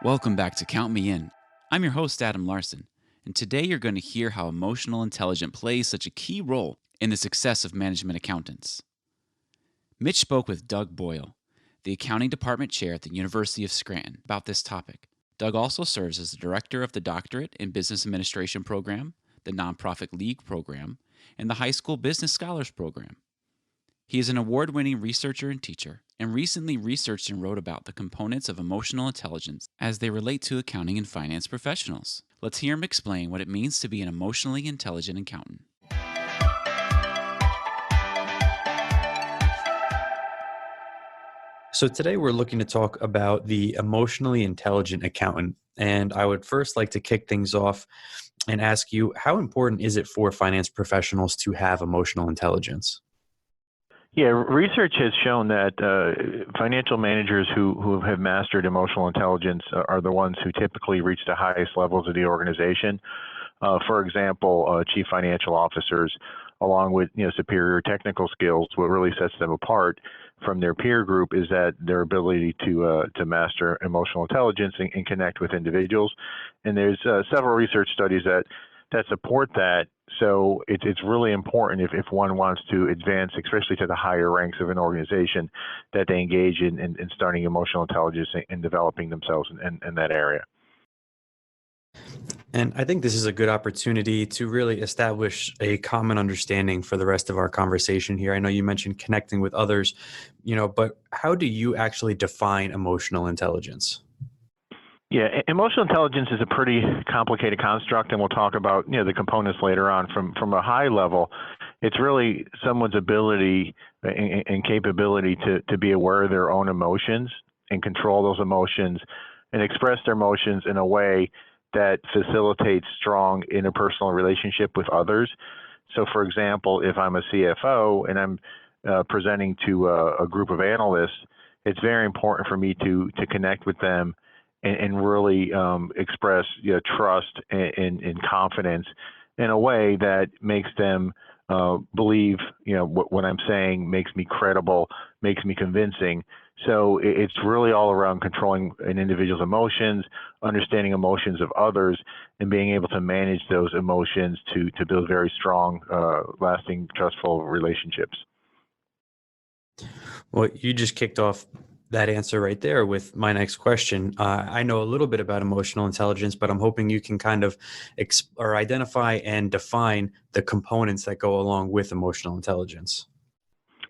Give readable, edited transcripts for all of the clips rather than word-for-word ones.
Welcome back to Count Me In. I'm your host, Adam Larson, and today you're going to hear how emotional intelligence plays such a key role in the success of management accountants. Mitch spoke with Doug Boyle, the accounting department chair at the University of Scranton, about this topic. Doug also serves as the director of the Doctorate in Business Administration program, the Nonprofit League program, and the High School Business Scholars program. He is an award-winning researcher and teacher, and recently researched and wrote about the components of emotional intelligence as they relate to accounting and finance professionals. Let's hear him explain what it means to be an emotionally intelligent accountant. So today we're looking to talk about the emotionally intelligent accountant. And I would first like to kick things off and ask you, how important is it for finance professionals to have emotional intelligence? Yeah, research has shown that financial managers who have mastered emotional intelligence are the ones who typically reach the highest levels of the organization. For example, chief financial officers, along with superior technical skills, what really sets them apart from their peer group is that their ability to master emotional intelligence and connect with individuals. And there's several research studies that support that. So it's really important if one wants to advance, especially to the higher ranks of an organization, that they engage in studying emotional intelligence and developing themselves in that area. And I think this is a good opportunity to really establish a common understanding for the rest of our conversation here. I know you mentioned connecting with others, but how do you actually define emotional intelligence? Yeah, emotional intelligence is a pretty complicated construct, and we'll talk about the components later on. From a high level, it's really someone's ability and capability to be aware of their own emotions and control those emotions and express their emotions in a way that facilitates strong interpersonal relationship with others. So, for example, if I'm a CFO and I'm presenting to a group of analysts, it's very important for me to connect with them and really express trust and confidence in a way that makes them believe what I'm saying, makes me credible, makes me convincing. So it's really all around controlling an individual's emotions, understanding emotions of others, and being able to manage those emotions to build very strong, lasting, trustful relationships. Well, you just kicked off that answer right there with my next question. I know a little bit about emotional intelligence, but I'm hoping you can kind of identify and define the components that go along with emotional intelligence.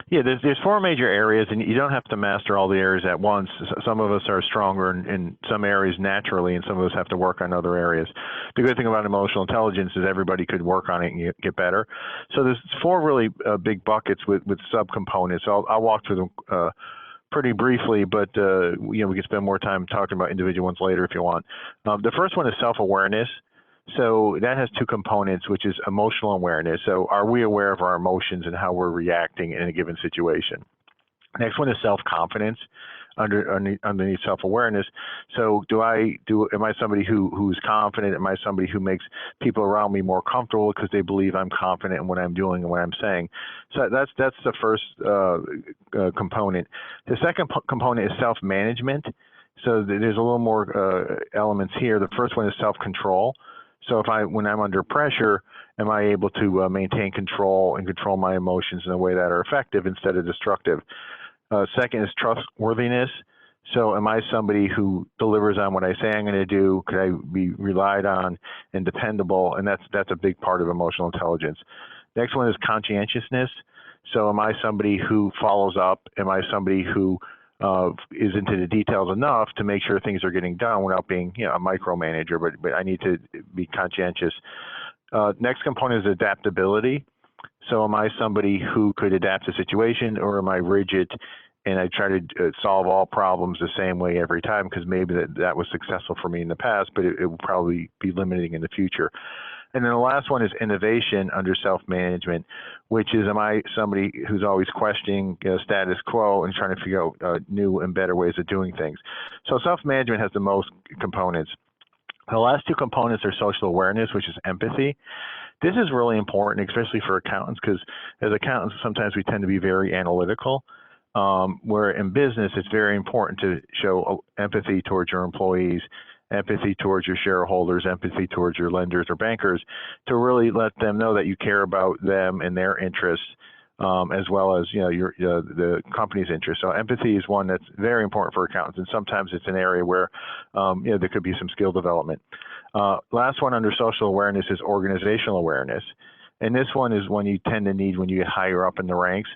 Yeah, there's four major areas, and you don't have to master all the areas at once. Some of us are stronger in some areas naturally, and some of us have to work on other areas. The good thing about emotional intelligence is everybody could work on it and get better. So there's four really big buckets with subcomponents. I'll walk through them pretty briefly, but we can spend more time talking about individual ones later if you want. The first one is self-awareness. So that has two components, which is emotional awareness. So are we aware of our emotions and how we're reacting in a given situation? Next one is self-confidence underneath self-awareness. So am I somebody who's confident? Am I somebody who makes people around me more comfortable because they believe I'm confident in what I'm doing and what I'm saying? So that's the first component. The second component is self-management. So there's a little more elements here. The first one is self-control. So when I'm under pressure, am I able to maintain control and control my emotions in a way that are effective instead of destructive? Second is trustworthiness. So am I somebody who delivers on what I say I'm going to do? Could I be relied on and dependable? And that's a big part of emotional intelligence. Next one is conscientiousness. So am I somebody who follows up? Am I somebody who is into the details enough to make sure things are getting done without being a micromanager, but I need to be conscientious. Next component is adaptability. So am I somebody who could adapt to situation, or am I rigid and I try to solve all problems the same way every time because maybe that was successful for me in the past, but it will probably be limiting in the future. And then the last one is innovation under self-management, which is, am I somebody who's always questioning status quo and trying to figure out new and better ways of doing things? So self-management has the most components. The last two components are social awareness, which is empathy. This is really important, especially for accountants, because as accountants, sometimes we tend to be very analytical. Where in business, it's very important to show empathy towards your employees, empathy towards your shareholders, empathy towards your lenders or bankers, to really let them know that you care about them and their interests, as well as the company's interests. So empathy is one that's very important for accountants, and sometimes it's an area where there could be some skill development. Last one under social awareness is organizational awareness. And this one is one you tend to need when you get higher up in the ranks.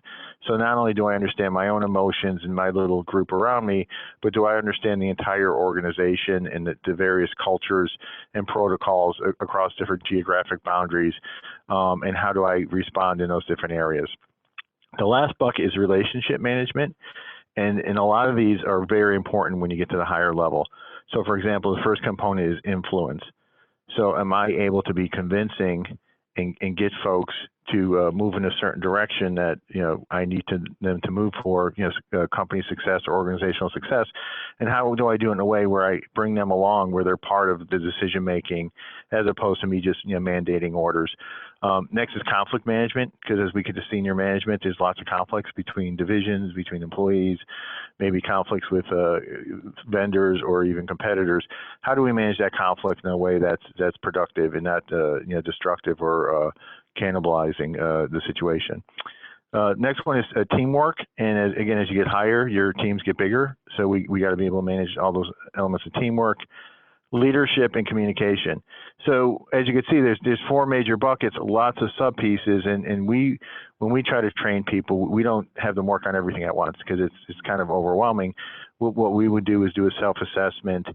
So not only do I understand my own emotions and my little group around me, but do I understand the entire organization and the various cultures and protocols across different geographic boundaries, and how do I respond in those different areas? The last bucket is relationship management, and a lot of these are very important when you get to the higher level. So for example, the first component is influence. So am I able to be convincing and get folks to move in a certain direction that I need them to move for company success or organizational success, and how do I do it in a way where I bring them along, where they're part of the decision making, as opposed to me just mandating orders. Next is conflict management, because as we get to senior management, there's lots of conflicts between divisions, between employees, maybe conflicts with vendors or even competitors. How do we manage that conflict in a way that's productive and not destructive or cannibalizing the situation? Next one is teamwork, and as you get higher, your teams get bigger. So we got to be able to manage all those elements of teamwork. Leadership and communication. So as you can see, there's four major buckets, lots of sub pieces, and when we try to train people, we don't have them work on everything at once, because it's kind of overwhelming. What we would do is do a self-assessment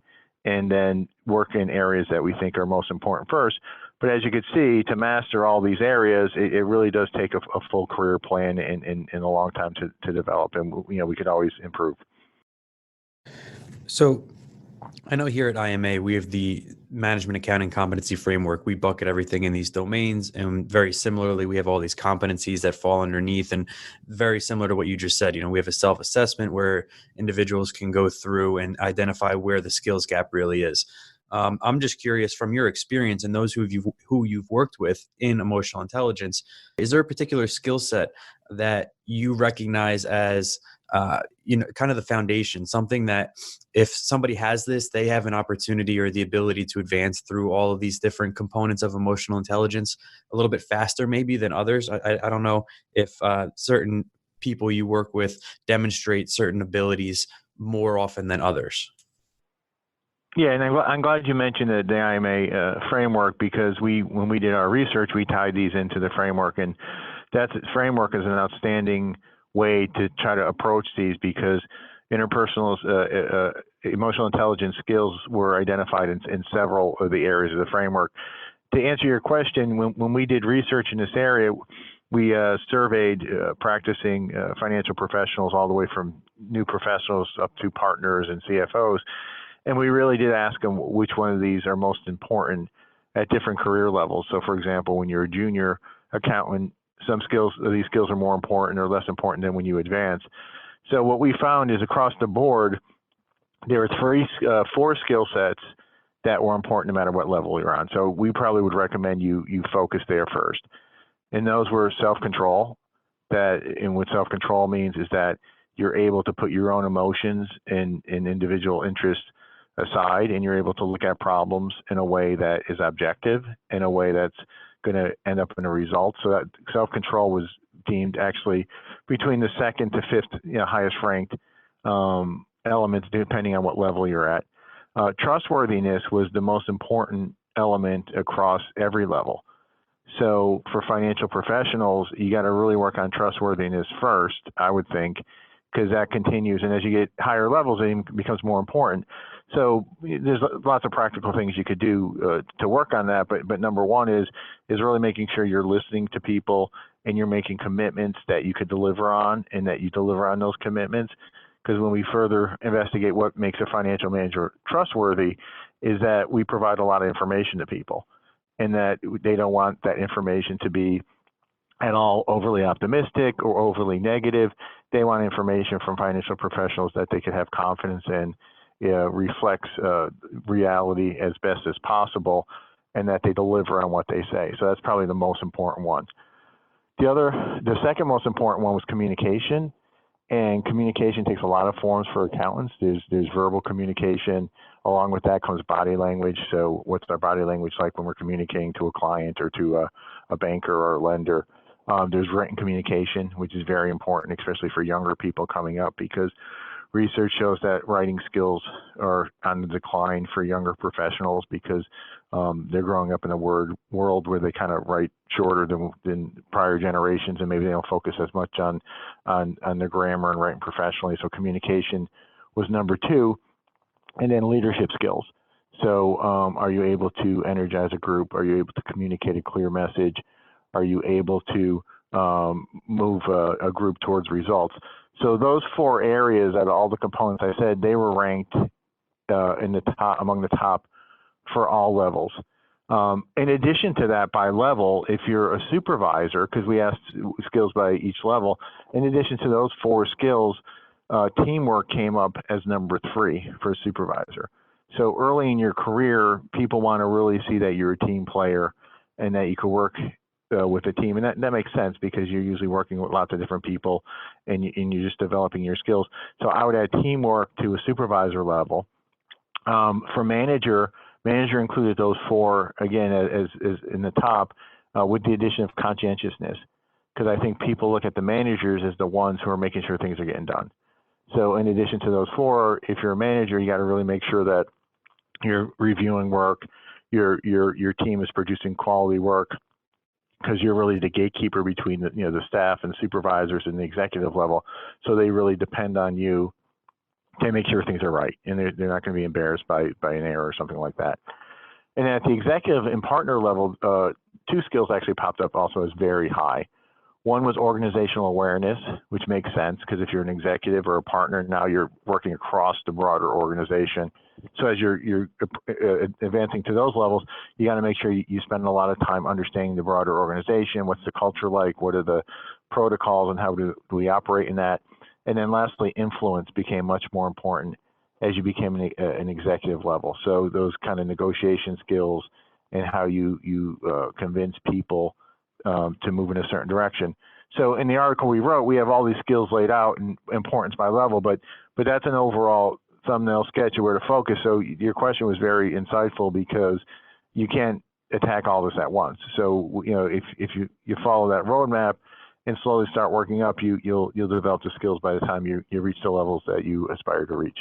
and then work in areas that we think are most important first. But as you can see, to master all these areas, it really does take a full career plan and a long time to develop, and we could always improve. So I know here at IMA, we have the management accounting competency framework. We bucket everything in these domains. And very similarly, we have all these competencies that fall underneath. And very similar to what you just said, we have a self-assessment where individuals can go through and identify where the skills gap really is. I'm just curious, from your experience and those who you've worked with in emotional intelligence, is there a particular skill set that you recognize as kind of the foundation, something that if somebody has this, they have an opportunity or the ability to advance through all of these different components of emotional intelligence a little bit faster maybe than others? I don't know if certain people you work with demonstrate certain abilities more often than others. Yeah, and I'm glad you mentioned the IMA framework, because when we did our research, we tied these into the framework, and that framework is an outstanding way to try to approach these, because interpersonal emotional intelligence skills were identified in several of the areas of the framework. To answer your question, when we did research in this area, we surveyed practicing financial professionals all the way from new professionals up to partners and CFOs. And we really did ask them which one of these are most important at different career levels. So for example, when you're a junior accountant, these skills are more important or less important than when you advance. So what we found is across the board, there are four skill sets that were important no matter what level you're on. So we probably would recommend you focus there first. And those were self-control. And what self-control means is that you're able to put your own emotions and individual interests aside, and you're able to look at problems in a way that is objective, in a way that's going to end up in a result. So that self-control was deemed actually between the second to fifth highest ranked elements, depending on what level you're at. Trustworthiness was the most important element across every level. So for financial professionals, you got to really work on trustworthiness first, I would think, because that continues. And as you get higher levels, it becomes more important. So there's lots of practical things you could do to work on that. But number one is really making sure you're listening to people and you're making commitments that you could deliver on, and that you deliver on those commitments. Because when we further investigate what makes a financial manager trustworthy, is that we provide a lot of information to people, and that they don't want that information to be at all overly optimistic or overly negative. They want information from financial professionals that they could have confidence in, reflects reality as best as possible, and that they deliver on what they say. So that's probably the most important one. The second most important one was communication. And communication takes a lot of forms for accountants. There's verbal communication. Along with that comes body language. So what's our body language like when we're communicating to a client or to a banker or a lender? There's written communication, which is very important, especially for younger people coming up, because research shows that writing skills are on the decline for younger professionals because they're growing up in a world where they kind of write shorter than prior generations, and maybe they don't focus as much on their grammar and writing professionally. So communication was number two, and then leadership skills. So are you able to energize a group? Are you able to communicate a clear message? Are you able to move a group towards results? So those four areas, out of all the components I said, they were ranked in the top, among the top for all levels. In addition to that, by level, if you're a supervisor, because we asked skills by each level, in addition to those four skills, teamwork came up as number 3 for a supervisor. So early in your career, people want to really see that you're a team player and that you could work with a team. And that makes sense because you're usually working with lots of different people and you're just developing your skills. So I would add teamwork to a supervisor level. For manager included those four, again, as in the top, with the addition of conscientiousness. Because I think people look at the managers as the ones who are making sure things are getting done. So in addition to those four, if you're a manager, you got to really make sure that you're reviewing work, your team is producing quality work, because you're really the gatekeeper between the staff and supervisors and the executive level. So they really depend on you to make sure things are right, and they're not going to be embarrassed by an error or something like that. And at the executive and partner level, 2 skills actually popped up also as very high. One was organizational awareness, which makes sense because if you're an executive or a partner, now you're working across the broader organization. So as you're advancing to those levels, you got to make sure you spend a lot of time understanding the broader organization. What's the culture like? What are the protocols and how do we operate in that? And then lastly, influence became much more important as you became an executive level. So those kind of negotiation skills and how you convince people to move in a certain direction. So in the article we wrote, we have all these skills laid out and importance by level, but that's an overall thumbnail sketch of where to focus. So your question was very insightful because you can't attack all this at once. So if you follow that roadmap and slowly start working up, you'll develop the skills by the time you reach the levels that you aspire to reach.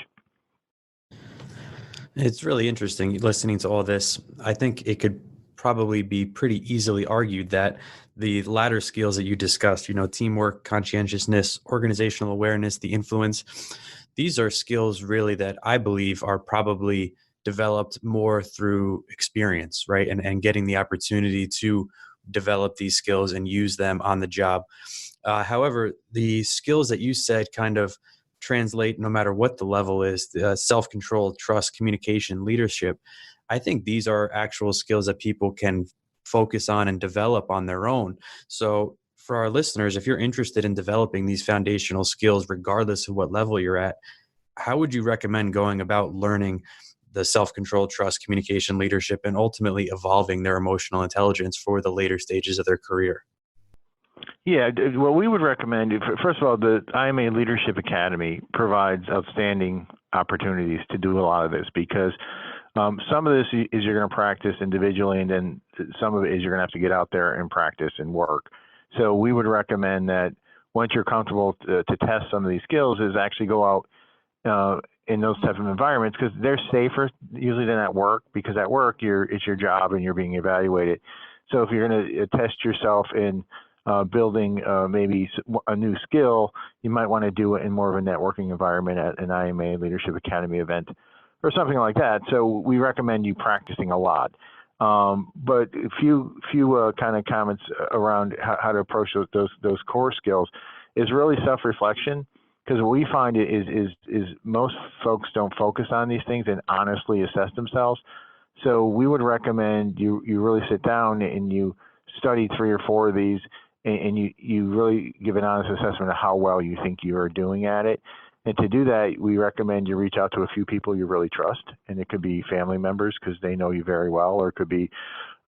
It's really interesting listening to all this. I think it could probably be pretty easily argued that the latter skills that you discussed, teamwork, conscientiousness, organizational awareness, the influence, these are skills really that I believe are probably developed more through experience, right? And getting the opportunity to develop these skills and use them on the job. However, the skills that you said kind of translate no matter what the level is, self-control, trust, communication, leadership. I think these are actual skills that people can focus on and develop on their own. So for our listeners, if you're interested in developing these foundational skills, regardless of what level you're at, how would you recommend going about learning the self-control, trust, communication, leadership, and ultimately evolving their emotional intelligence for the later stages of their career? Yeah, well, we would recommend, first of all, the IMA Leadership Academy provides outstanding opportunities to do a lot of this because some of this is you're going to practice individually, and then some of it is you're going to have to get out there and practice and work. So we would recommend that once you're comfortable to test some of these skills is actually go out in those type of environments because they're safer usually than at work, because at work it's your job and you're being evaluated. So if you're going to test yourself in building maybe a new skill, you might want to do it in more of a networking environment at an IMA Leadership Academy event or something like that. So we recommend you practicing a lot. But a few kind of comments around how to approach those core skills is really self-reflection, because what we find is most folks don't focus on these things and honestly assess themselves. So we would recommend you really sit down and you study 3 or 4 of these, and you really give an honest assessment of how well you think you are doing at it. And to do that, we recommend you reach out to a few people you really trust, and it could be family members because they know you very well, or it could be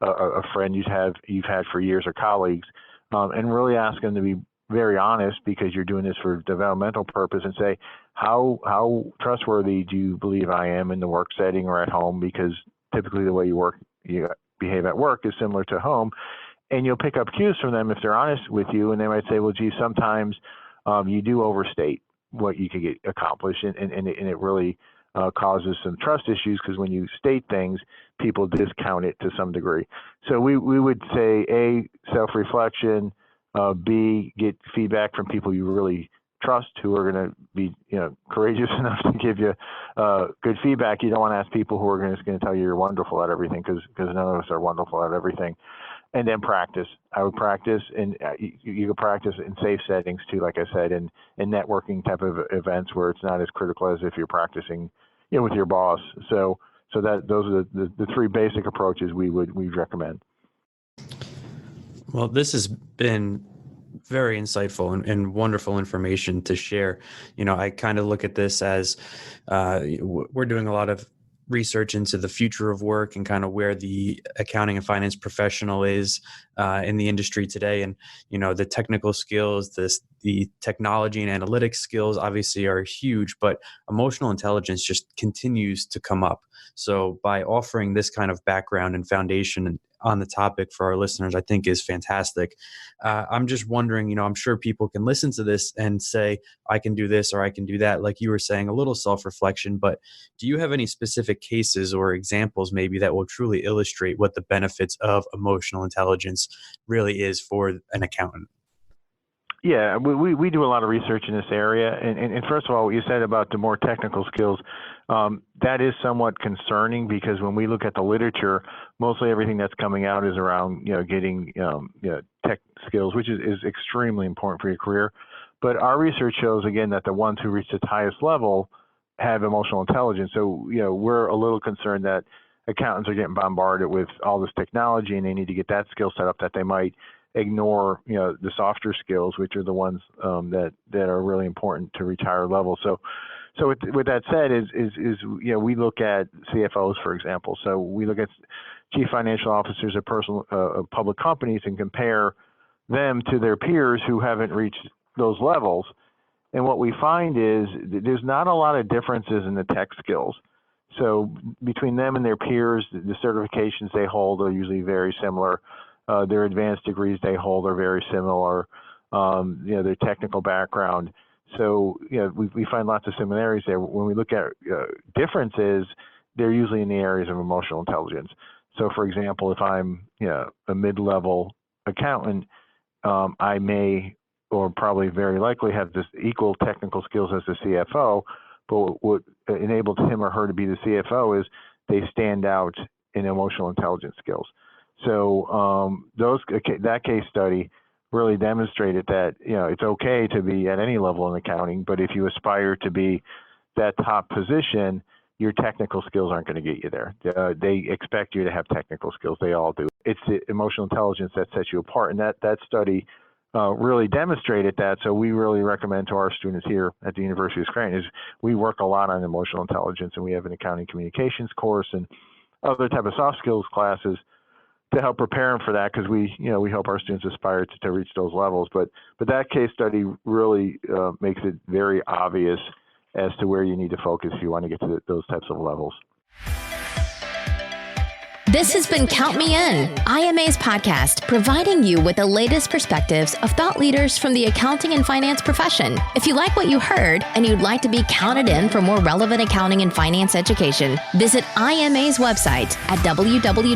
a friend you've had for years, or colleagues, and really ask them to be very honest, because you're doing this for developmental purpose, and say, how trustworthy do you believe I am in the work setting or at home? Because typically the way you behave at work is similar to home. And you'll pick up cues from them if they're honest with you, and they might say, well, gee, sometimes you do overstate what you could get accomplished, and it really causes some trust issues, because when you state things, people discount it to some degree. So we would say, A, self-reflection, B, get feedback from people you really trust, who are going to be courageous enough to give you good feedback. You don't want to ask people who are just going to tell you you're wonderful at everything, because none of us are wonderful at everything. And then practice. I would practice, and you can practice in safe settings too, like I said, in networking type of events where it's not as critical as if you're practicing, with your boss. So that those are the three basic approaches we recommend. Well, this has been very insightful and wonderful information to share. I kind of look at this as we're doing a lot of research into the future of work and kind of where the accounting and finance professional is in the industry today. And, the technical skills, the technology and analytics skills obviously are huge, but emotional intelligence just continues to come up. So by offering this kind of background and foundation on the topic for our listeners, I think is fantastic. I'm just wondering, I'm sure people can listen to this and say, I can do this or I can do that. Like you were saying, a little self-reflection, but do you have any specific cases or examples maybe that will truly illustrate what the benefits of emotional intelligence really is for an accountant? Yeah, we do a lot of research in this area. And first of all, what you said about the more technical skills, that is somewhat concerning, because when we look at the literature, mostly everything that's coming out is around, getting, tech skills, which is extremely important for your career. But our research shows, again, that the ones who reach the highest level have emotional intelligence. So, we're a little concerned that accountants are getting bombarded with all this technology, and they need to get that skill set up, that they might ignore the softer skills, which are the ones that are really important to reach higher levels. So with that said, we look at CFOs, for example. So we look at chief financial officers of public companies and compare them to their peers who haven't reached those levels. And what we find is that there's not a lot of differences in the tech skills. So between them and their peers, the certifications they hold are usually very similar. Their advanced degrees they hold are very similar, their technical background. So, we find lots of similarities there. When we look at differences, they're usually in the areas of emotional intelligence. So, for example, if I'm a mid-level accountant, I may, or probably very likely, have this equal technical skills as the CFO, but what enables him or her to be the CFO is they stand out in emotional intelligence skills. So that case study really demonstrated that it's okay to be at any level in accounting, but if you aspire to be that top position, your technical skills aren't going to get you there. They expect you to have technical skills. They all do. It's the emotional intelligence that sets you apart, and that study really demonstrated that. So we really recommend to our students here at the University of Scranton is we work a lot on emotional intelligence, and we have an accounting communications course and other type of soft skills classes to help prepare them for that, because we help our students aspire to reach those levels. But that case study really makes it very obvious as to where you need to focus if you want to get to those types of levels. This has been Count Me In, IMA's podcast, providing you with the latest perspectives of thought leaders from the accounting and finance profession. If you like what you heard and you'd like to be counted in for more relevant accounting and finance education, visit IMA's website at www.imanet.org.